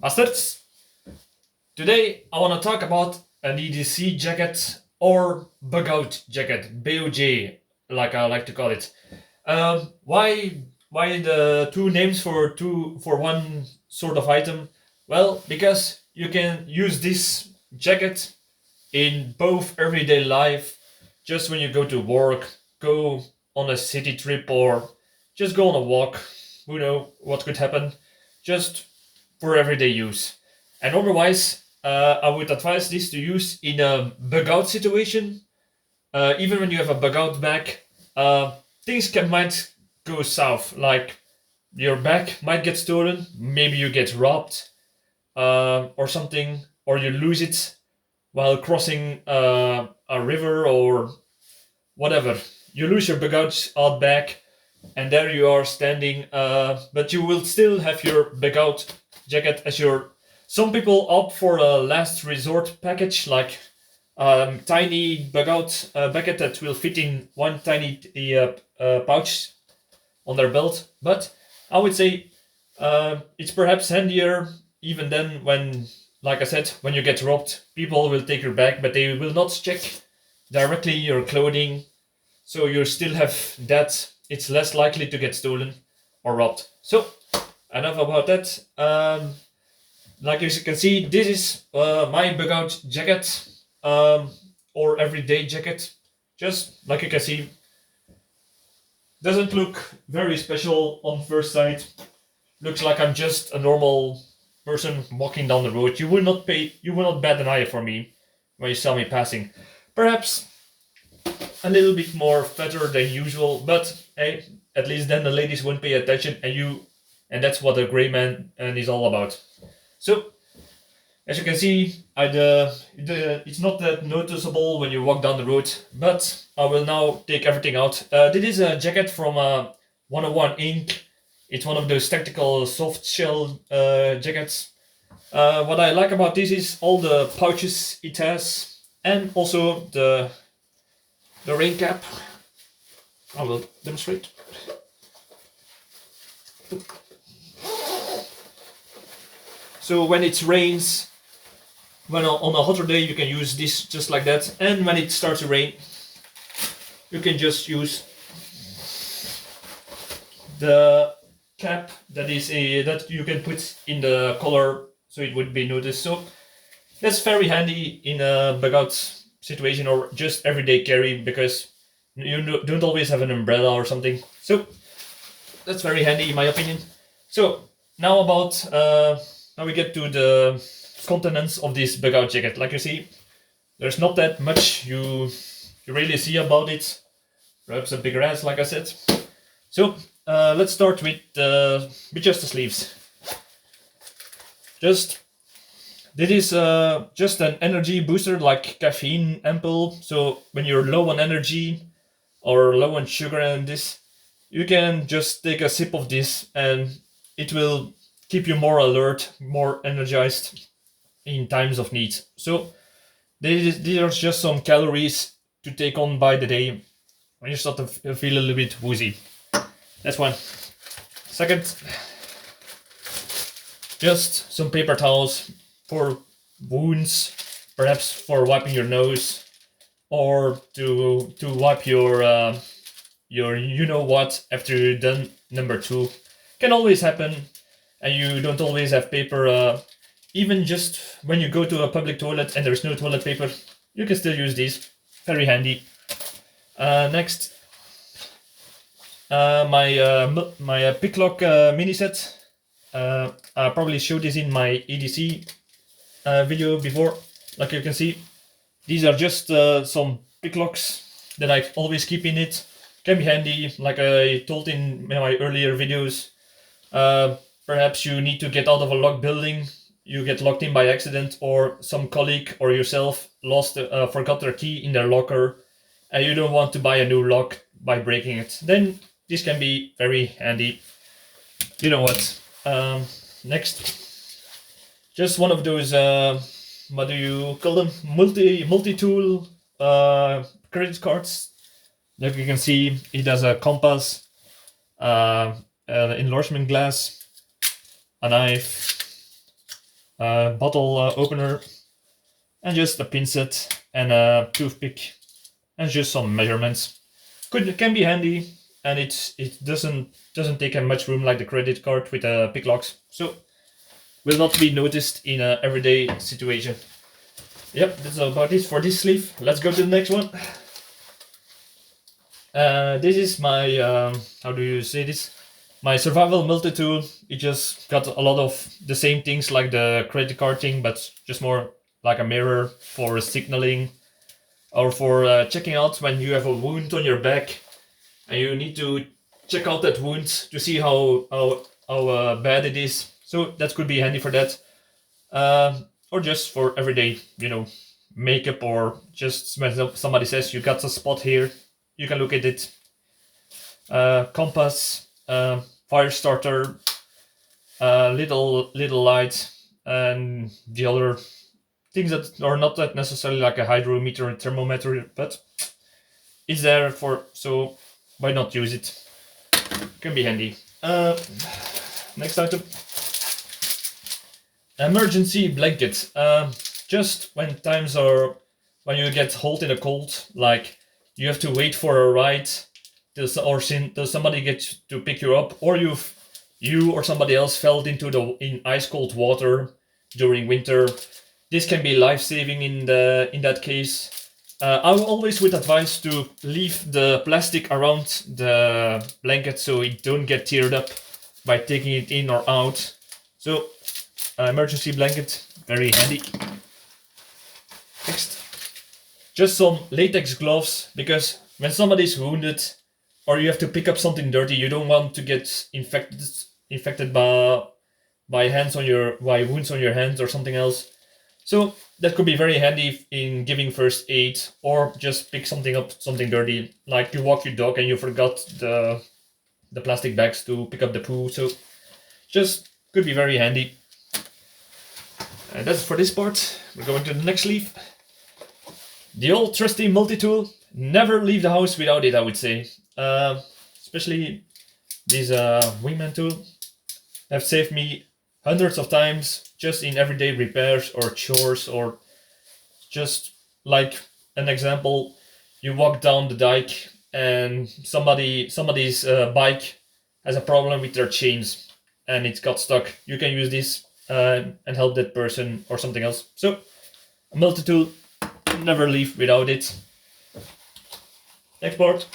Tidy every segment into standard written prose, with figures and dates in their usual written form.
Bastards! Today I want to talk about an EDC jacket or bug out jacket, BOJ, like I like to call it. Why the two names for one sort of item? Well, because you can use this jacket in both everyday life, just when you go to work, go on a city trip, or just go on a walk. Who know what could happen? Just for everyday use. And otherwise, I would advise this to use in a bug out situation. Even when you have a bug out bag, things might go south. Like your bag might get stolen, maybe you get robbed, or something, or you lose it while crossing a river or whatever. You lose your bug out bag, and there you are standing, but you will still have your bug out jacket as your. Some people opt for a last resort package, like tiny bug out bucket that will fit in one tiny pouch on their belt. But I would say it's perhaps handier even then when, like I said, when you get robbed, people will take your bag, but they will not check directly your clothing. So you still have that. It's less likely to get stolen or robbed. So enough about that. Like as you can see, this is my bug out jacket, or everyday jacket. Just like you can see, doesn't look very special on first sight. Looks like I'm just a normal person walking down the road. You will not bat an eye for me when you saw me passing. Perhaps a little bit more fatter than usual, but hey, at least then the ladies won't pay attention, and that's what a gray man is all about. So, as you can see, it's not that noticeable when you walk down the road, but I will now take everything out. This is a jacket from 101 Inc. It's one of those tactical soft shell jackets. What I like about this is all the pouches it has, and also the rain cap. I will demonstrate. So when it rains, when on a hotter day, you can use this just like that. And when it starts to rain, you can just use the cap that you can put in the collar, so it would be noticed. So that's very handy in a bug out situation or just everyday carry, because you don't always have an umbrella or something. So that's very handy in my opinion. So now now we get to the contents of this bug out jacket. Like you see, there's not that much you really see about it. Perhaps a bigger ass, like I said. So let's start with just the sleeves. This is just an energy booster, like caffeine ampoule. So when you're low on energy or low on sugar and this, you can just take a sip of this and it will keep you more alert, more energized in times of need. So these are just some calories to take on by the day when you start to feel a little bit woozy. That's one. Second, just some paper towels for wounds, perhaps for wiping your nose, or to wipe your you know what after you're done number two. Can always happen, and you don't always have paper. Even just when you go to a public toilet and there's no toilet paper, you can still use these. Very handy. Next, my picklock mini set. I probably showed this in my EDC video before. Like you can see, these are just some picklocks that I always keep in it. Can be handy, like I told in my earlier videos. Perhaps you need to get out of a locked building, you get locked in by accident, or some colleague or yourself forgot their key in their locker, and you don't want to buy a new lock by breaking it. Then this can be very handy. You know what? Next, just one of those what do you call them? Multi-tool credit cards. Like you can see, it has a compass, an enlargement glass, a knife, bottle opener, and just a pincet and a toothpick, and just some measurements. Can be handy, and it doesn't take up much room like the credit card with pick locks, so will not be noticed in a everyday situation. Yep, that's about it for this sleeve. Let's go to the next one. This is my how do you say this? My survival multi-tool. It just got a lot of the same things like the credit card thing, but just more like a mirror for signaling, or for checking out when you have a wound on your back and you need to check out that wound to see how bad it is. So that could be handy for that, or just for everyday, makeup, or just when somebody says you got a spot here, you can look at it. Compass, fire starter, little light, and the other things that are not that necessarily like a hydrometer and thermometer, but it's there for, so why not use it? Can be handy. Next item. Emergency blanket. Just when you get hot in a cold, like you have to wait for a ride till somebody gets to pick you up, or you or somebody else fell in ice cold water during winter. This can be life-saving in that case. I always would advise to leave the plastic around the blanket so it don't get teared up by taking it in or out. So, emergency blanket, very handy. Next, just some latex gloves, because when somebody's wounded or you have to pick up something dirty, you don't want to get infected by wounds on your hands or something else. So that could be very handy in giving first aid, or just pick something dirty, like you walk your dog and you forgot the plastic bags to pick up the poo. So just could be very handy. And that's for this part. We're going to the next sleeve. The old trusty multi-tool. Never leave the house without it, I would say. Especially these wingman tool have saved me hundreds of times just in everyday repairs or chores, or just like an example, you walk down the dike and somebody's bike has a problem with their chains and it got stuck. You can use this and help that person or something else. So a multi-tool, never leave without it. Next part.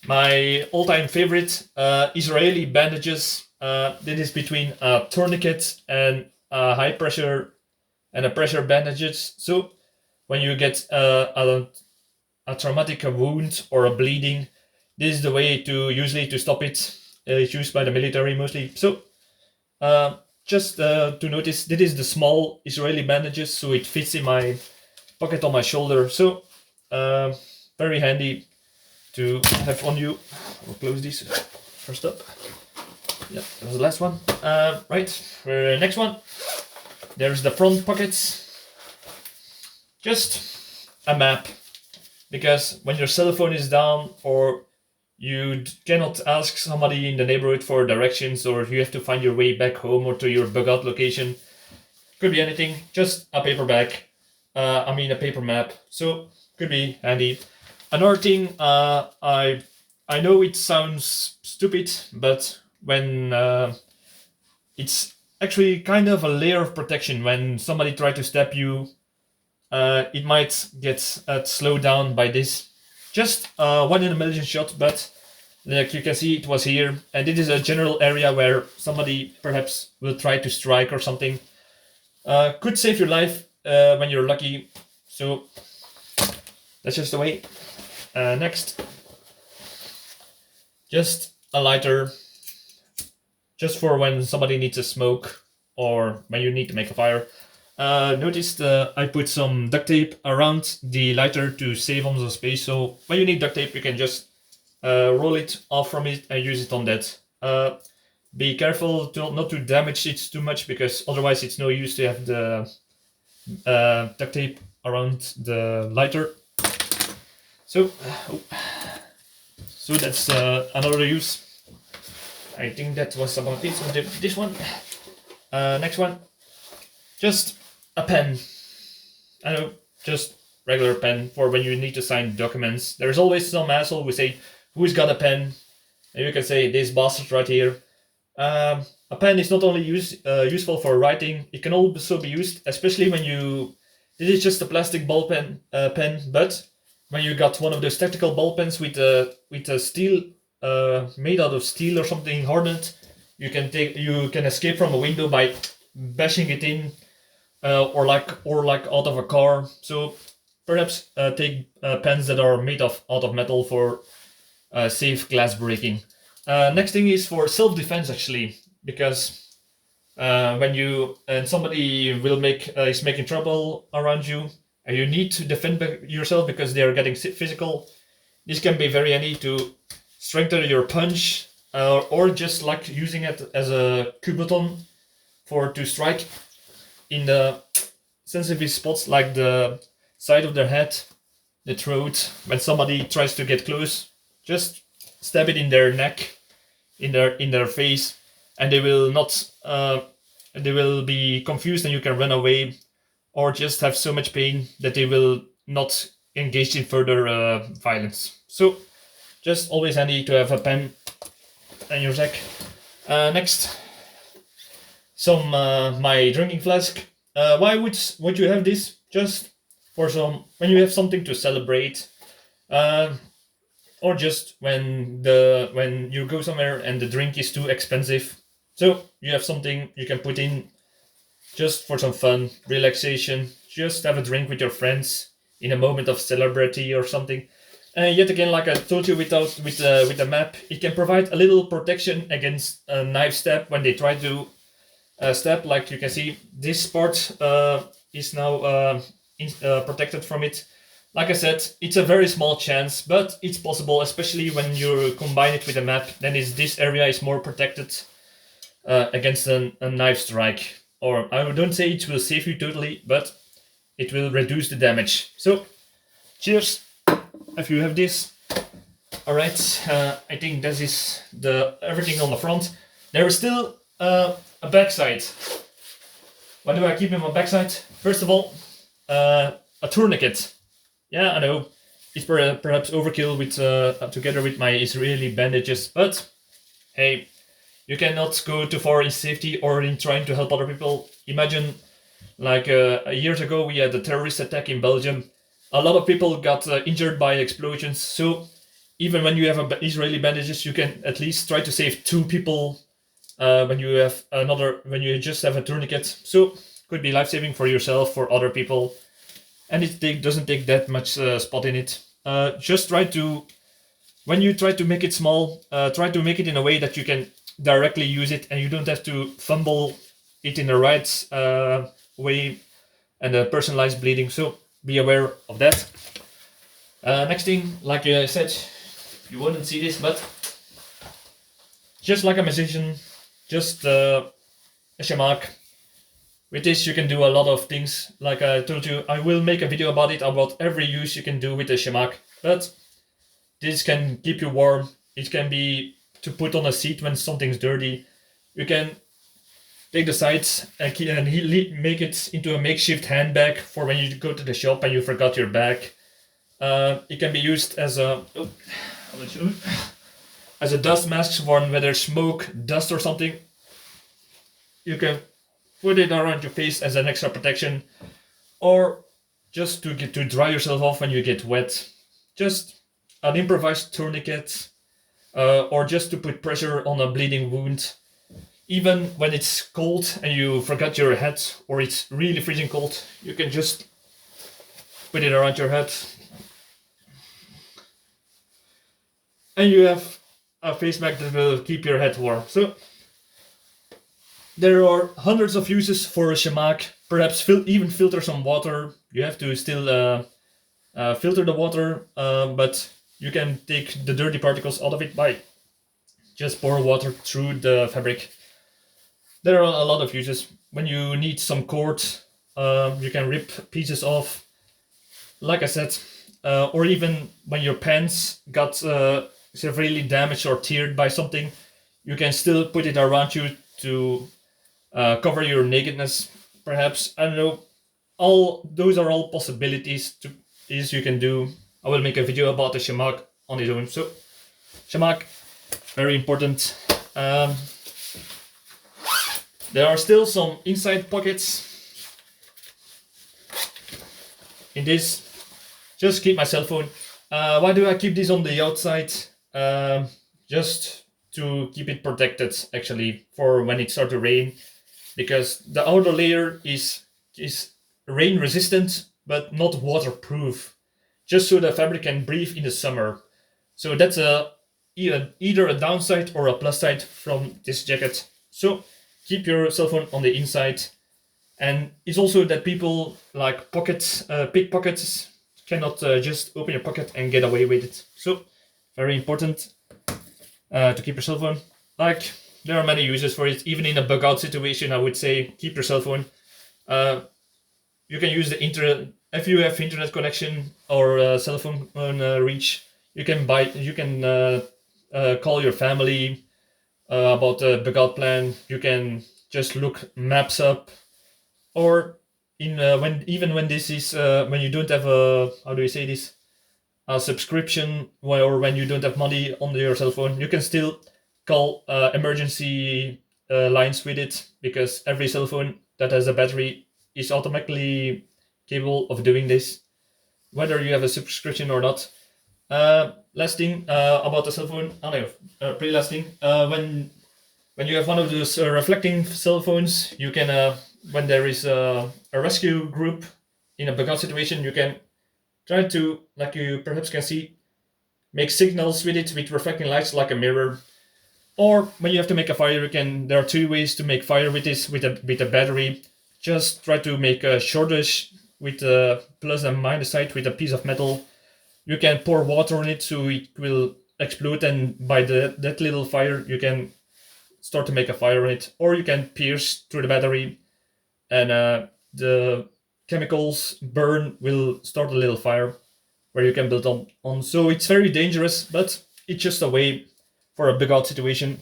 My all-time favorite, Israeli bandages. This is between a tourniquet and a high pressure and a pressure bandages. So when you get a traumatic wound or a bleeding, this is the way to stop it. It's used by the military mostly. So just to notice, this is the small Israeli bandages, so it fits in my pocket on my shoulder. So very handy to have on you. We'll close this first up. Yeah, that was the last one. Right, for the next one, there's the front pockets. Just a map, because when your cell phone is down, or you cannot ask somebody in the neighborhood for directions, or you have to find your way back home or to your bug out location, could be anything, just a paper bag, a paper map, so could be handy. Another thing, I know it sounds stupid, but when it's actually kind of a layer of protection. When somebody tries to stab you, it might get slowed down by this. Just 1 in a million shot, but like you can see, it was here, and it is a general area where somebody perhaps will try to strike or something. Could save your life when you're lucky, so that's just the way. Next, just a lighter, just for when somebody needs a smoke or when you need to make a fire. Notice I put some duct tape around the lighter to save on the space, so when you need duct tape you can just roll it off from it and use it on that. Be careful not to damage it too much, because otherwise it's no use to have the duct tape around the lighter. So that's another use. I think that was about it on this one. Next one, just a pen. I know, just regular pen for when you need to sign documents. There's always some asshole who say, "Who's got a pen?" And you can say, "This bastard right here." A pen is not only useful for writing; it can also be used, especially when you. This is just a plastic ball pen, but when you got one of those tactical ball pens with a steel, made out of steel or something hardened, you can escape from a window by bashing it in, or like out of a car. So perhaps take pens that are made out of metal for safe glass breaking. Next thing is for self-defense, actually, because when you and somebody is making trouble around you, and you need to defend yourself because they are getting physical. This can be very handy to strengthen your punch, or just like using it as a Q button to strike in the sensitive spots like the side of their head, the throat. When somebody tries to get close, just stab it in their neck, in their face, and they will not. They will be confused, and you can run away, or just have so much pain that they will not engage in further violence. So, just always handy to have a pen in your sack. Next, some my drinking flask. Why would you have this? Just for when you have something to celebrate, or just when you go somewhere and the drink is too expensive. So you have something you can put in just for some fun, relaxation. Just have a drink with your friends in a moment of celebrity or something. Yet again, like I told you, with the map, it can provide a little protection against a knife stab when they try to stab. Like you can see, this part is now protected from it. Like I said, it's a very small chance, but it's possible, especially when you combine it with a map. Then this area is more protected against a knife strike. Or I don't say it will save you totally, but it will reduce the damage. So, cheers if you have this. Alright, I think this is everything on the front. There is still a backside. What do I keep in my backside? First of all, a tourniquet. Yeah, I know, it's perhaps overkill with together with my Israeli bandages, but hey, you cannot go too far in safety or in trying to help other people. Imagine, like years ago, we had a terrorist attack in Belgium. A lot of people got injured by explosions. So even when you have Israeli bandages, you can at least try to save 2 people when you just have a tourniquet. So could be life-saving for yourself, for other people, and it doesn't take that much spot in it. Just when you try to make it small, try to make it in a way that you can directly use it, and you don't have to fumble it in the right way, and the person lies bleeding. So be aware of that. Next thing, like I said, you wouldn't see this, but just like a musician, just a shamak. With this you can do a lot of things. Like I told you, I will make a video about it, about every use you can do with a shamak. But this can keep you warm. It can be to put on a seat when something's dirty. You can take the sides and make it into a makeshift handbag for when you go to the shop and you forgot your bag. It can be used as a dust mask for when there's smoke, dust or something. You can put it around your face as an extra protection, or just to dry yourself off when you get wet. Just an improvised tourniquet, or just to put pressure on a bleeding wound. Even when it's cold and you forgot your hat, or it's really freezing cold, you can just put it around your head. And you have a face mask that will keep your head warm. So there are hundreds of uses for a shamak. Perhaps even filter some water. You have to still filter the water, but you can take the dirty particles out of it by just pour water through the fabric. There are a lot of uses. When you need some cord, you can rip pieces off, like I said, or even when your pants got severely damaged or teared by something, you can still put it around you to cover your nakedness, perhaps. I don't know. All those are all possibilities to is you can do. I will make a video about the shamak on its own. So shamak, very important. There are still some inside pockets in this. Just keep my cell phone. Why do I keep this on the outside? Just to keep it protected, actually, for when it starts to rain, because the outer layer is rain resistant but not waterproof, just so the fabric can breathe in the summer. So that's either a downside or a plus side from this jacket. So keep your cell phone on the inside. And it's also that people like pickpockets cannot just open your pocket and get away with it. So very important to keep your cell phone. Like, there are many uses for it. Even in a bug out situation, I would say keep your cell phone. You can use the internet if you have internet connection or cell phone reach. You can call your family about the bug out plan. You can just look maps up, or when this is when you don't have a, how do you say this, a subscription, or when you don't have money on your cell phone, you can still call emergency lines with it, because every cell phone that has a battery is automatically capable of doing this, whether you have a subscription or not. Last thing about the cell phone, pretty last thing, when you have one of those reflecting cell phones, you can, when there is a rescue group in a bug out situation, you can try to, like you perhaps can see, make signals with it with reflecting lights like a mirror. Or when you have to make a fire, there are two ways to make fire with this, with a battery. Just try to make a shortage with a plus and minus side with a piece of metal. You can pour water on it so it will explode, and by that little fire you can start to make a fire on it. Or you can pierce through the battery, and the chemicals will start a little fire where you can build on. So it's very dangerous, but it's just a way for a bug out situation.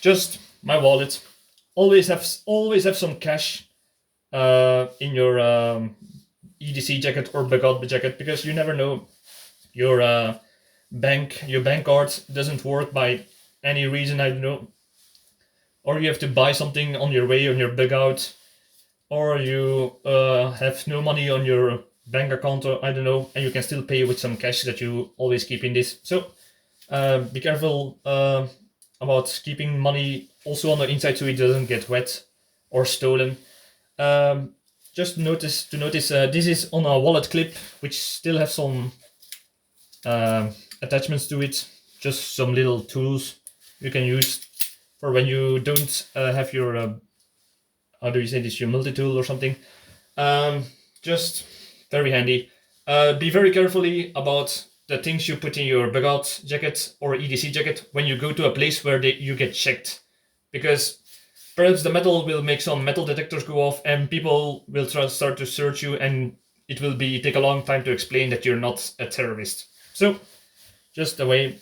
Just my wallet. Always have some cash in your EDC jacket or bug out jacket, because you never know, your bank card doesn't work by any reason, I don't know, or you have to buy something on your way on your bug out, or you have no money on your bank account, or I don't know, and you can still pay with some cash that you always keep in this. So be careful about keeping money also on the inside so it doesn't get wet or stolen. Just notice this is on a wallet clip, which still have some attachments to it, just some little tools you can use for when you don't have your how do you say this, your multi-tool or something. Just very handy. Be very carefully about the things you put in your bug out jacket or EDC jacket when you go to a place where you get checked, because perhaps the metal will make some metal detectors go off and people will start to search you, and it will take a long time to explain that you're not a terrorist. So just a way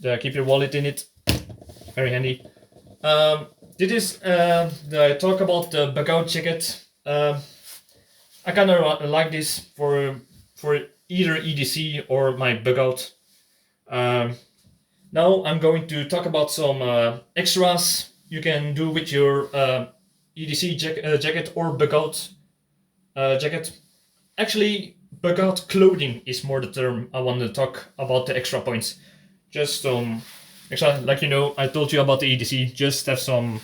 to keep your wallet in it. Very handy. This is the talk about the bug out jacket. I kind of like this for either EDC or my bug out. Now I'm going to talk about some extras you can do with your EDC jacket or bug out jacket. Actually, bug out clothing is more the term I want to talk about, the extra points. Just extra, like I told you about the EDC, just have some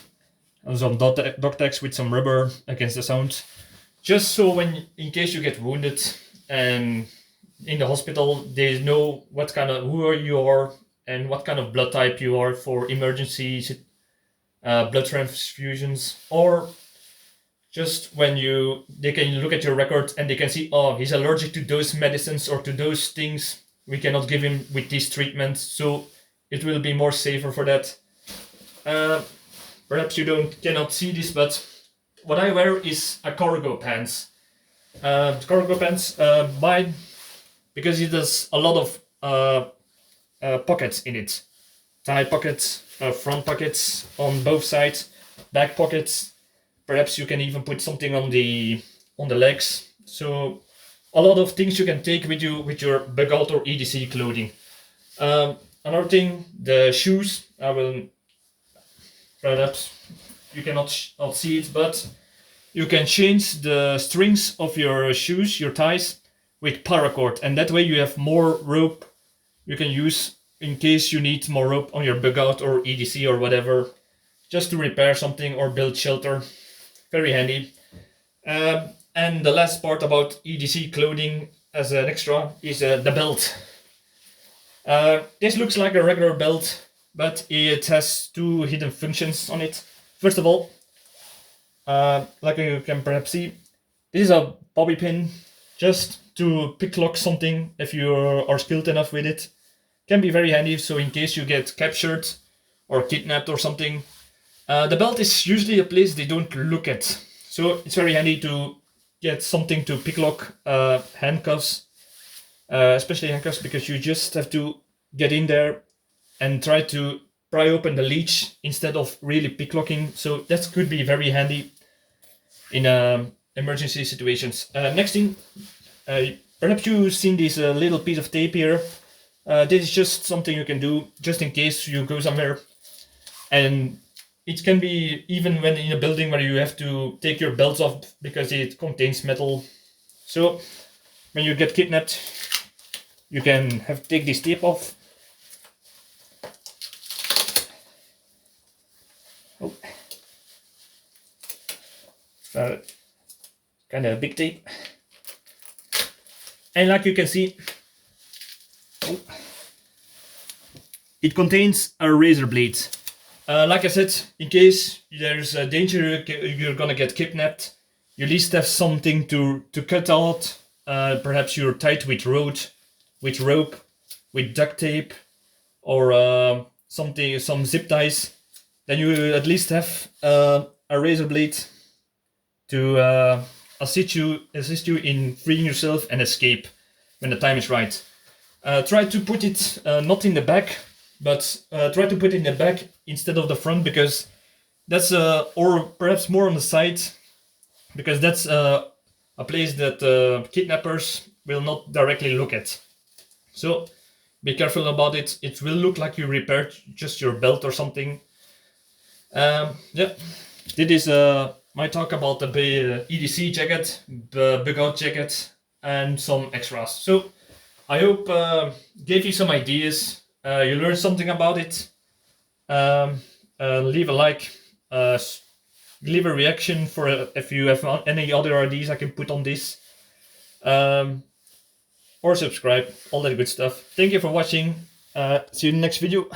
dog tags with some rubber against the sound. Just so in case you get wounded and in the hospital, they know who you are and what kind of blood type you are for emergency blood transfusions, or just when they can look at your record and they can see, oh, he's allergic to those medicines or to those things, we cannot give him with this treatment, so it will be more safer for that. Perhaps you cannot see this, but what I wear is a cargo pants. Cargo pants, mine, because it has a lot of pockets in it. Tie pockets, front pockets on both sides, back pockets. Perhaps you can even put something on the legs. So a lot of things you can take with you with your bug out or EDC clothing. Another thing, the shoes. I will perhaps you cannot not see it, but you can change the strings of your shoes, your ties, with paracord, and that way you have more rope you can use in case you need more rope on your bug out or EDC or whatever, just to repair something or build shelter. Very handy. And the last part about EDC clothing as an extra is the belt. This looks like a regular belt, but it has two hidden functions on it. First of all, like you can perhaps see, this is a bobby pin just to pick lock something if you are skilled enough with it. Can be very handy, so in case you get captured or kidnapped or something. The belt is usually a place they don't look at, so it's very handy to get something to pick lock handcuffs, especially handcuffs, because you just have to get in there and try to pry open the leech instead of really pick locking. So that could be very handy in emergency situations. Next thing, perhaps you've seen this little piece of tape here. This is just something you can do just in case you go somewhere, and it can be even when in a building where you have to take your belts off because it contains metal. So when you get kidnapped, you can take this tape off. Oh. Kind of a big tape. And like you can see, it contains a razor blade. Like I said, in case there's a danger you're gonna get kidnapped, you at least have something to cut out. Perhaps you're tied with rope, with duct tape, or some zip ties. Then you at least have a razor blade to assist you in freeing yourself and escape when the time is right. Try to put it not in the back, but try to put it in the back instead of the front, because that's or perhaps more on the side, because that's a place that kidnappers will not directly look at. So be careful about it. It will look like you repaired just your belt or something. Yeah, this is my talk about the EDC jacket, the bug out jacket, and some extras. So I hope gave you some ideas. You learned something about it. Leave a like, leave a reaction for if you have any other ideas I can put on this, or subscribe, all that good stuff. Thank you for watching. See you in the next video.